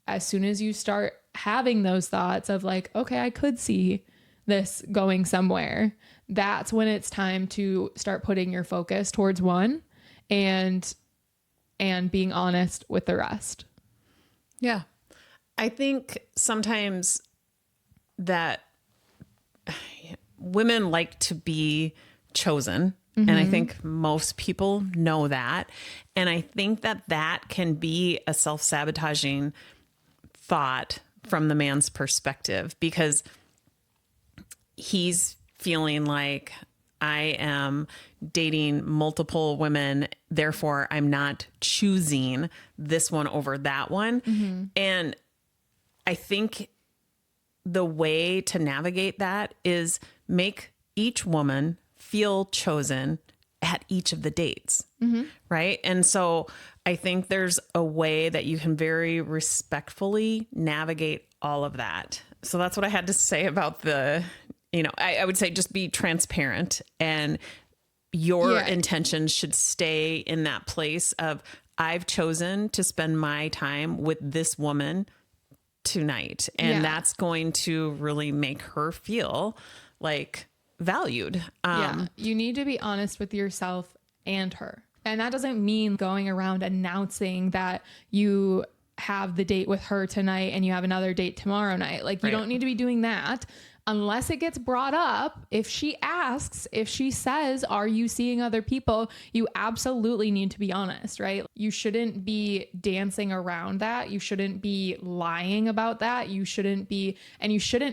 as soon as you start having those thoughts of like, okay, I could see this going somewhere, that's when it's time to start putting your focus towards one and being honest with the rest. Yeah. I think sometimes that women like to be chosen. And I think most people know that. And I think that that can be a self-sabotaging thought from the man's perspective, because he's feeling like, I am dating multiple women, therefore I'm not choosing this one over that one. And I think the way to navigate that is make each woman feel chosen at each of the dates. Right. And so I think there's a way that you can very respectfully navigate all of that. So that's what I had to say about the, I would say just be transparent, and your intention should stay in that place of, I've chosen to spend my time with this woman tonight. And that's going to really make her feel like valued. You need to be honest with yourself and her. And that doesn't mean going around announcing that you have the date with her tonight and you have another date tomorrow night. Like, you don't need to be doing that unless it gets brought up. If she asks, if she says, are you seeing other people? You absolutely need to be honest, right? You shouldn't be dancing around that. You shouldn't be lying about that. You shouldn't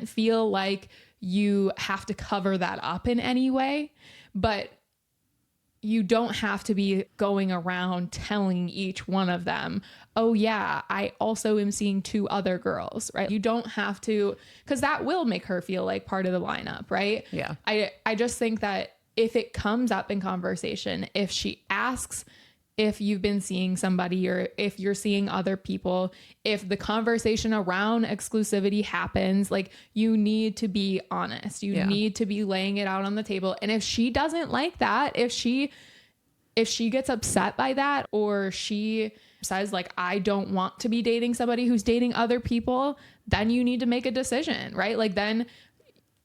feel like you have to cover that up in any way. But you don't have to be going around telling each one of them, oh yeah, I also am seeing 2 other girls, right? You don't have to, because that will make her feel like part of the lineup, right? Yeah. I just think that if it comes up in conversation, if she asks if you've been seeing somebody or if you're seeing other people, if the conversation around exclusivity happens, like, you need to be honest. You need to be laying it out on the table. And if she doesn't like that, if she gets upset by that, or she says like, I don't want to be dating somebody who's dating other people, then you need to make a decision, right? Like, then,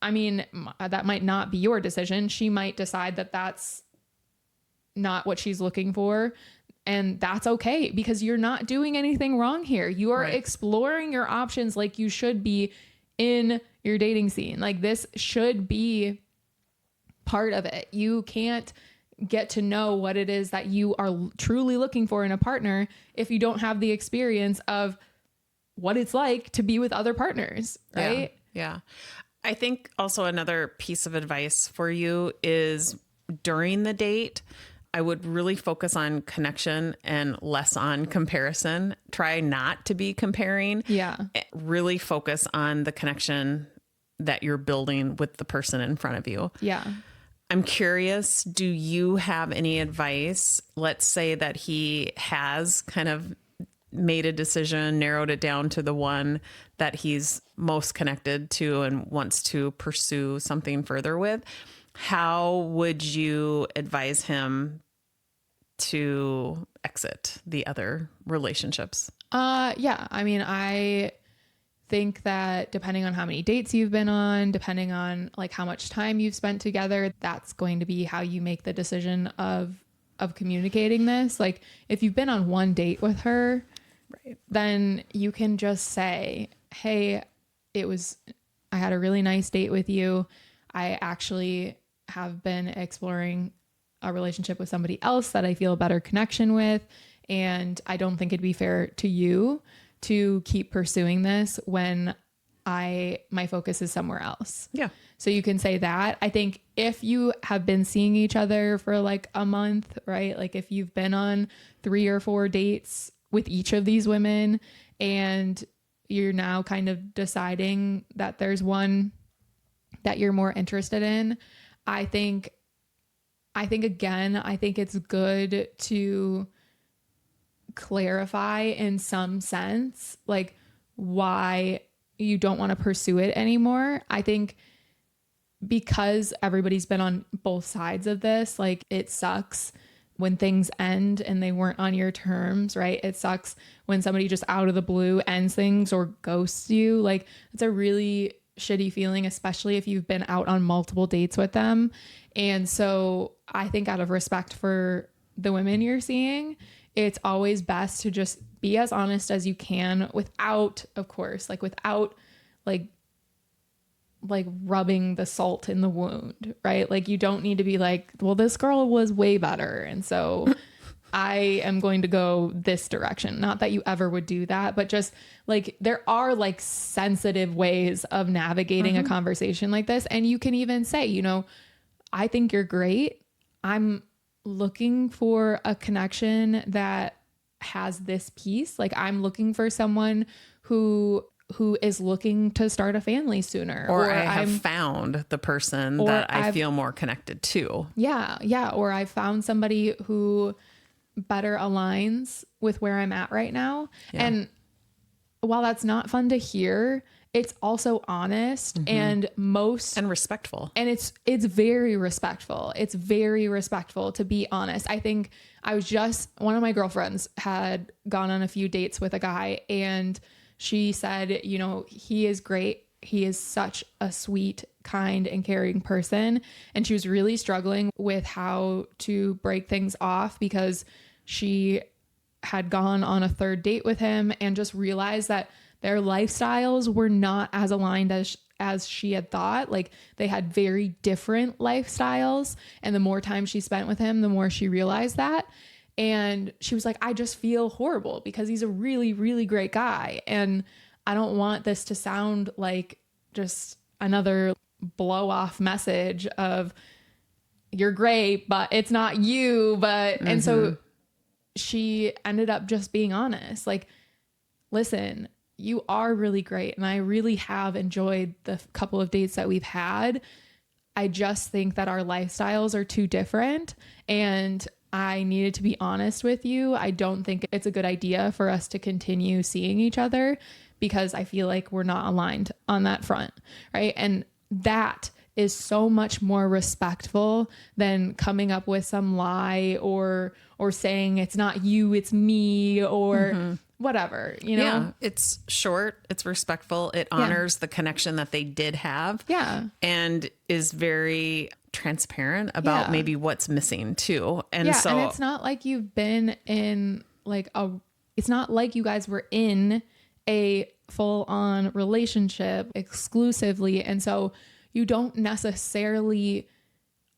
I mean, that might not be your decision. She might decide that that's not what she's looking for. And that's okay, because you're not doing anything wrong here. You are exploring your options like you should be in your dating scene. Like, this should be part of it. You can't get to know what it is that you are truly looking for in a partner if you don't have the experience of what it's like to be with other partners, right? Yeah. I think also another piece of advice for you is, during the date, I would really focus on connection and less on comparison. Try not to be comparing. Yeah. Really focus on the connection that you're building with the person in front of you. Yeah. I'm curious, do you have any advice? Let's say that he has kind of made a decision, narrowed it down to the one that he's most connected to and wants to pursue something further with. How would you advise him to exit the other relationships? Yeah. I mean, I think that depending on how many dates you've been on, depending on like how much time you've spent together, that's going to be how you make the decision of communicating this. Like, if you've been on one date with her, then you can just say, hey, I had a really nice date with you. I actually have been exploring a relationship with somebody else that I feel a better connection with. And I don't think it'd be fair to you to keep pursuing this when my focus is somewhere else. Yeah. So you can say that. I think if you have been seeing each other for like a month, right? Like, if you've been on 3 or 4 dates with each of these women and you're now kind of deciding that there's one that you're more interested in, I think it's good to clarify in some sense, like, why you don't want to pursue it anymore. I think because everybody's been on both sides of this, like, it sucks when things end and they weren't on your terms, right? It sucks when somebody just out of the blue ends things or ghosts you. Like, it's a really shitty feeling, especially if you've been out on multiple dates with them. And so I think, out of respect for the women you're seeing, it's always best to just be as honest as you can without like rubbing the salt in the wound, right? Like you don't need to be like, well, this girl was way better, and so I am going to go this direction. Not that you ever would do that, but just like there are like sensitive ways of navigating a conversation like this. And you can even say, you know, I think you're great. I'm looking for a connection that has this piece. Like I'm looking for someone who is looking to start a family sooner. Or I have found the person that I feel more connected to. Yeah. Yeah. Or I found somebody who better aligns with where I'm at right now. Yeah. And while that's not fun to hear, it's also honest and respectful. And it's very respectful. It's very respectful to be honest. I think one of my girlfriends had gone on a few dates with a guy, and she said, you know, he is great. He is such a sweet, kind, and caring person. And she was really struggling with how to break things off because she had gone on a third date with him and just realized that their lifestyles were not as aligned as she had thought. Like they had very different lifestyles. And the more time she spent with him, the more she realized that. And she was like, I just feel horrible because he's a really, really great guy. And I don't want this to sound like just another blow off message of you're great, but it's not you. And so she ended up just being honest. Like, listen, you are really great. And I really have enjoyed the couple of dates that we've had. I just think that our lifestyles are too different. And I needed to be honest with you. I don't think it's a good idea for us to continue seeing each other because I feel like we're not aligned on that front. Right. And that is so much more respectful than coming up with some lie or saying it's not you, it's me, or whatever, you know? Yeah, it's short, it's respectful, it honors the connection that they did have. Yeah. And is very transparent about maybe what's missing too. And so and it's not like you've been in like it's not like you guys were in a full on relationship exclusively. And so you don't necessarily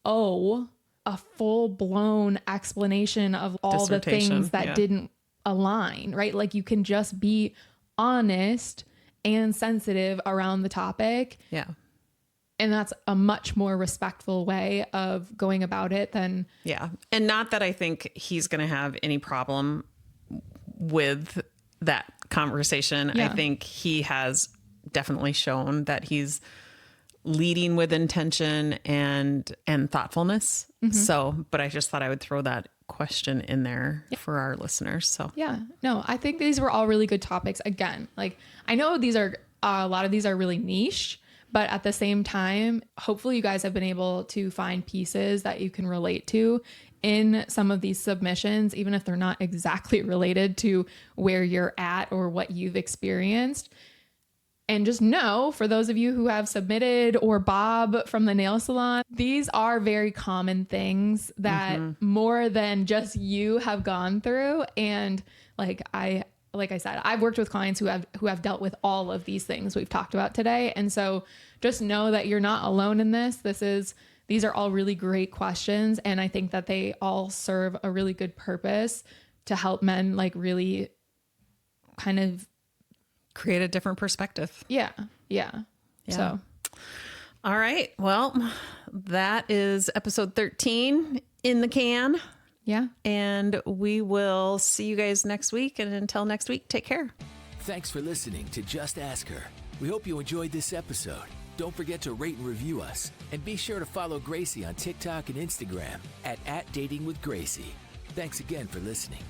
owe a full blown explanation of all the things that didn't align, right? Like you can just be honest and sensitive around the topic. Yeah. And that's a much more respectful way of going about it than. Yeah. And not that I think he's going to have any problem with that conversation. Yeah. I think he has definitely shown that he's leading with intention and thoughtfulness. So, but I just thought I would throw that question in there for our listeners. So yeah, no, I think these were all really good topics. Again, like I know these are a lot of these are really niche, but at the same time, hopefully you guys have been able to find pieces that you can relate to in some of these submissions, even if they're not exactly related to where you're at or what you've experienced. And just know, for those of you who have submitted, or Bob from the nail salon, these are very common things that more than just you have gone through. And like I said, I've worked with clients who have dealt with all of these things we've talked about today. And so just know that you're not alone in this. These are all really great questions. And I think that they all serve a really good purpose to help men like really kind of create a different perspective. Yeah. So, all right. Well, that is episode 13 in the can. Yeah. And we will see you guys next week. And until next week, take care. Thanks for listening to Just Ask Her. We hope you enjoyed this episode. Don't forget to rate and review us. And be sure to follow Gracie on TikTok and Instagram at @datingwithgracie. Thanks again for listening.